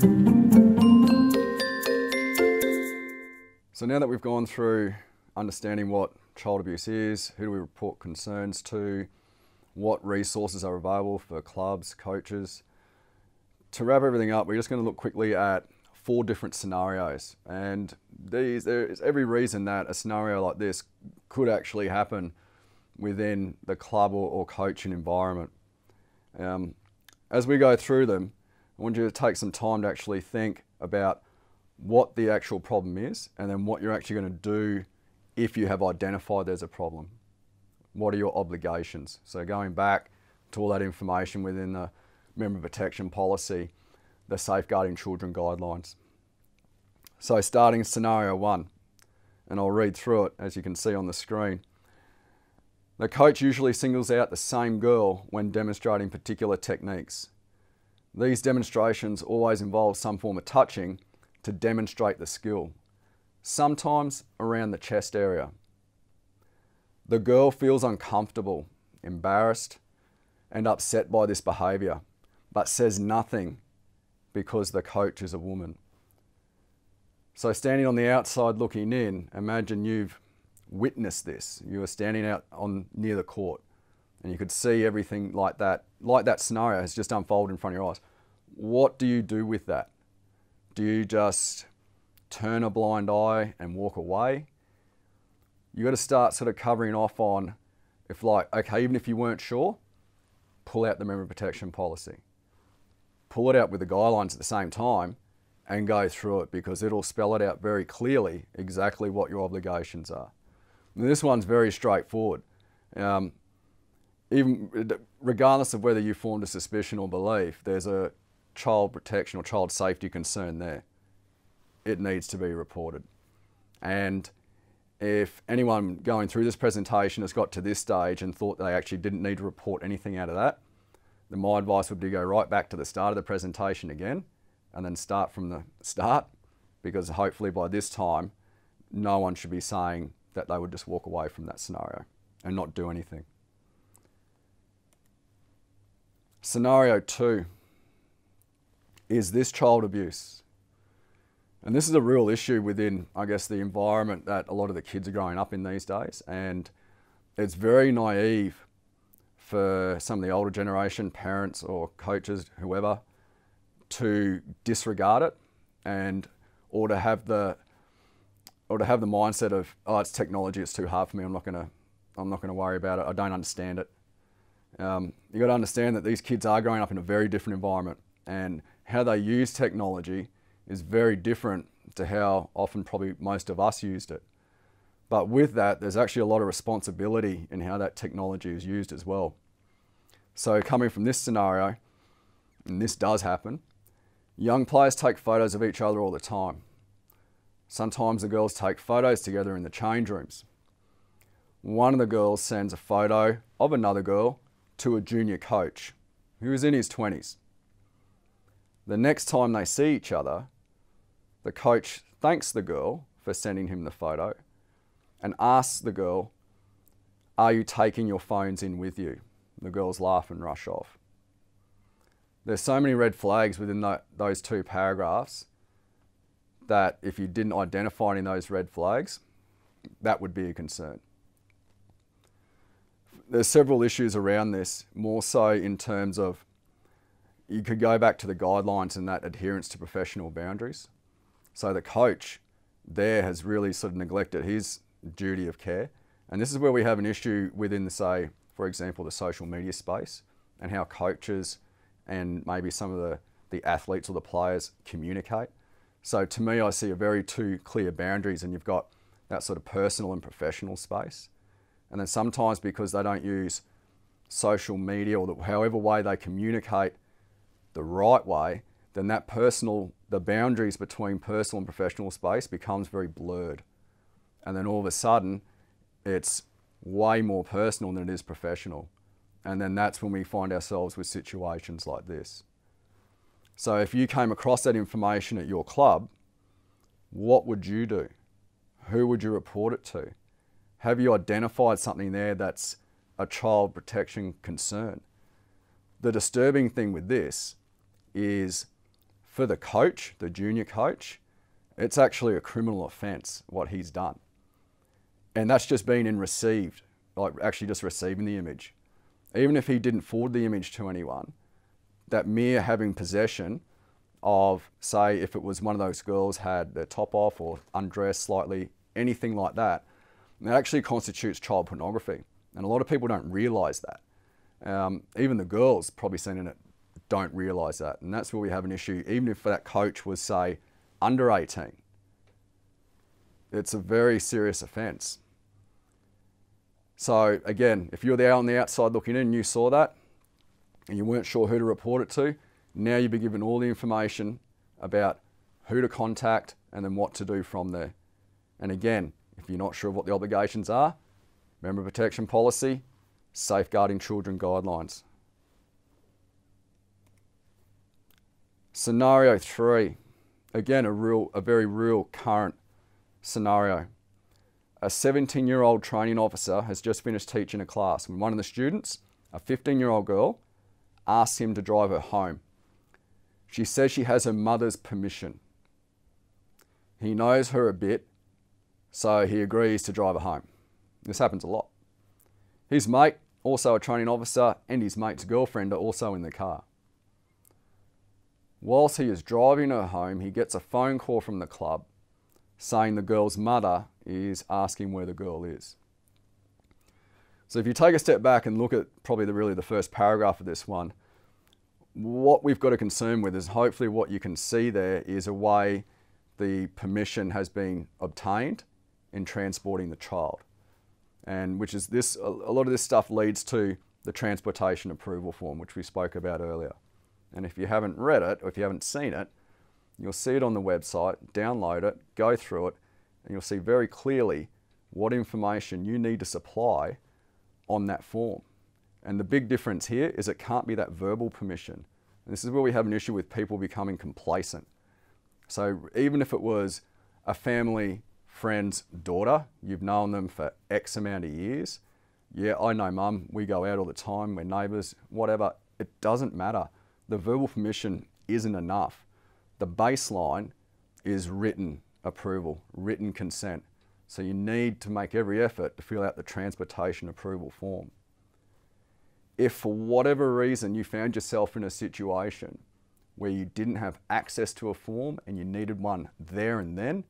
So now that we've gone through understanding what child abuse is, who do we report concerns to, what resources are available for clubs, coaches, to wrap everything up, we're just going to look quickly at 4 different scenarios. And there is every reason that a scenario like this could actually happen within the club or coaching environment. As we go through them, I want you to take some time to actually think about what the actual problem is, and then what you're actually going to do if you have identified there's a problem. What are your obligations? So going back to all that information within the member protection policy, the Safeguarding Children guidelines. So starting scenario 1, and I'll read through it as you can see on the screen. The coach usually singles out the same girl when demonstrating particular techniques. These demonstrations always involve some form of touching to demonstrate the skill, sometimes around the chest area. The girl feels uncomfortable, embarrassed, and upset by this behaviour, but says nothing because the coach is a woman. So standing on the outside looking in, imagine you've witnessed this. You were standing out near the court and you could see everything like that scenario has just unfolded in front of your eyes. What do you do with that? Do you just turn a blind eye and walk away? You got to start sort of covering off on, even if you weren't sure, pull out the member protection policy. Pull it out with the guidelines at the same time and go through it, because it'll spell it out very clearly exactly what your obligations are. And this one's very straightforward. Even regardless of whether you formed a suspicion or belief, there's a child protection or child safety concern there. It needs to be reported. And if anyone going through this presentation has got to this stage and thought they actually didn't need to report anything out of that, then my advice would be go right back to the start of the presentation again and then start from the start, because hopefully by this time no one should be saying that they would just walk away from that scenario and not do anything. Scenario 2. Is this child abuse? And this is a real issue within, I guess, the environment that a lot of the kids are growing up in these days. And it's very naive for some of the older generation, parents or coaches, whoever, to disregard it or to have the mindset of, oh, it's technology, it's too hard for me, I'm not gonna worry about it, I don't understand it. You got to understand that these kids are growing up in a very different environment, and how they use technology is very different to how often probably most of us used it. But with that, there's actually a lot of responsibility in how that technology is used as well. So coming from this scenario, and this does happen, young players take photos of each other all the time. Sometimes the girls take photos together in the change rooms. One of the girls sends a photo of another girl to a junior coach who is in his 20s. The next time they see each other, the coach thanks the girl for sending him the photo and asks the girl, "Are you taking your phones in with you?" The girls laugh and rush off. There's so many red flags within those 2 paragraphs that if you didn't identify any of those red flags, that would be a concern. There's several issues around this, more so in terms of you could go back to the guidelines and that adherence to professional boundaries. So the coach there has really sort of neglected his duty of care. And this is where we have an issue within the, for example, the social media space, and how coaches and maybe some of the athletes or the players communicate. So to me, I see a very 2 clear boundaries, and you've got that sort of personal and professional space. And then sometimes because they don't use social media or however way they communicate the right way, then the boundaries between personal and professional space becomes very blurred. And then all of a sudden, it's way more personal than it is professional. And then that's when we find ourselves with situations like this. So if you came across that information at your club, what would you do? Who would you report it to? Have you identified something there that's a child protection concern? The disturbing thing with this is For the coach, the junior coach, it's actually a criminal offence what he's done. And that's just been in received, like actually just receiving the image. Even if he didn't forward the image to anyone, that mere having possession of, say, if it was one of those girls had their top off or undressed slightly, anything like that, that actually constitutes child pornography. And a lot of people don't realise that. Even the girls probably seen in it don't realise that. And that's where we have an issue, even if that coach was, say, under 18. It's a very serious offence. So again, if you're there on the outside looking in and you saw that and you weren't sure who to report it to, now you'll be given all the information about who to contact and then what to do from there. And again, if you're not sure what the obligations are, member protection policy, safeguarding children guidelines. Scenario 3, again, a very real current scenario. A 17-year-old training officer has just finished teaching a class when one of the students, a 15-year-old girl, asks him to drive her home. She says she has her mother's permission. He knows her a bit, so he agrees to drive her home. This happens a lot. His mate, also a training officer, and his mate's girlfriend are also in the car. Whilst he is driving her home, he gets a phone call from the club saying the girl's mother is asking where the girl is. So if you take a step back and look at probably really the first paragraph of this one, what we've got a concern with is hopefully what you can see there is a way the permission has been obtained in transporting the child. And which is this, a lot of this stuff leads to the transportation approval form, which we spoke about earlier. And if you haven't read it, or if you haven't seen it, you'll see it on the website, download it, go through it, and you'll see very clearly what information you need to supply on that form. And the big difference here is it can't be that verbal permission. And this is where we have an issue with people becoming complacent. So even if it was a family friend's daughter, you've known them for X amount of years, yeah, I know mum, we go out all the time, we're neighbours, whatever, it doesn't matter. The verbal permission isn't enough. The baseline is written approval, written consent. So you need to make every effort to fill out the transportation approval form. If for whatever reason you found yourself in a situation where you didn't have access to a form and you needed one there and then,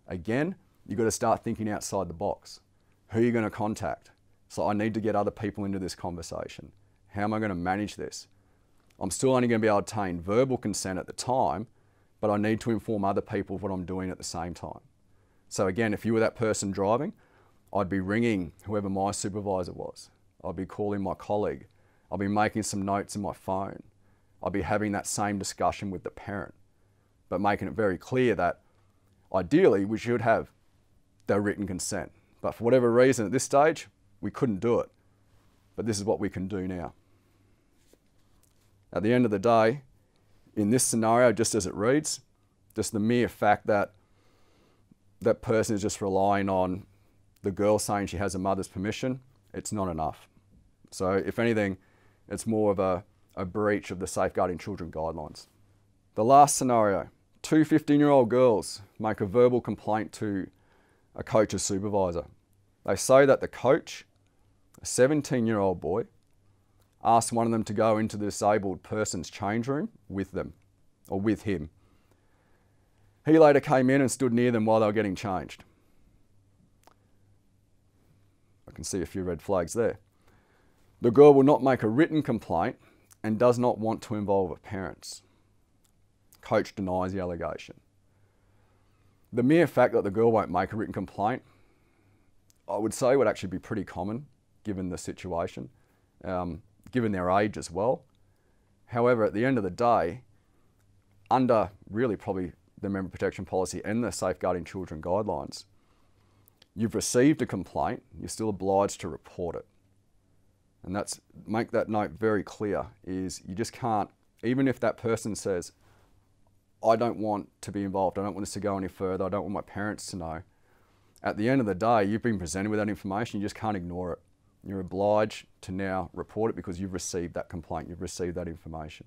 again, you've got to start thinking outside the box. Who are you going to contact? So I need to get other people into this conversation. How am I going to manage this? I'm still only going to be able to obtain verbal consent at the time, but I need to inform other people of what I'm doing at the same time. So again, if you were that person driving, I'd be ringing whoever my supervisor was. I'd be calling my colleague. I'll be making some notes in my phone. I'll be having that same discussion with the parent, but making it very clear that ideally we should have the written consent. But for whatever reason at this stage, we couldn't do it. But this is what we can do now. At the end of the day, in this scenario, just as it reads, just the mere fact that that person is just relying on the girl saying she has a mother's permission, it's not enough. So if anything, it's more of a breach of the Safeguarding Children guidelines. The last scenario, two 15-year-old girls make a verbal complaint to a coach's supervisor. They say that the coach, a 17-year-old boy, asked one of them to go into the disabled person's change room with them, or with him. He later came in and stood near them while they were getting changed. I can see a few red flags there. The girl will not make a written complaint and does not want to involve her parents. Coach denies the allegation. The mere fact that the girl won't make a written complaint, I would say would actually be pretty common given the situation, given their age as well. However, at the end of the day, under really probably the member protection policy and the Safeguarding Children guidelines, you've received a complaint, you're still obliged to report it. And make that note very clear, is you just can't, even if that person says, I don't want to be involved, I don't want this to go any further, I don't want my parents to know. At the end of the day, you've been presented with that information, you just can't ignore it. You're obliged to now report it because you've received that complaint, you've received that information.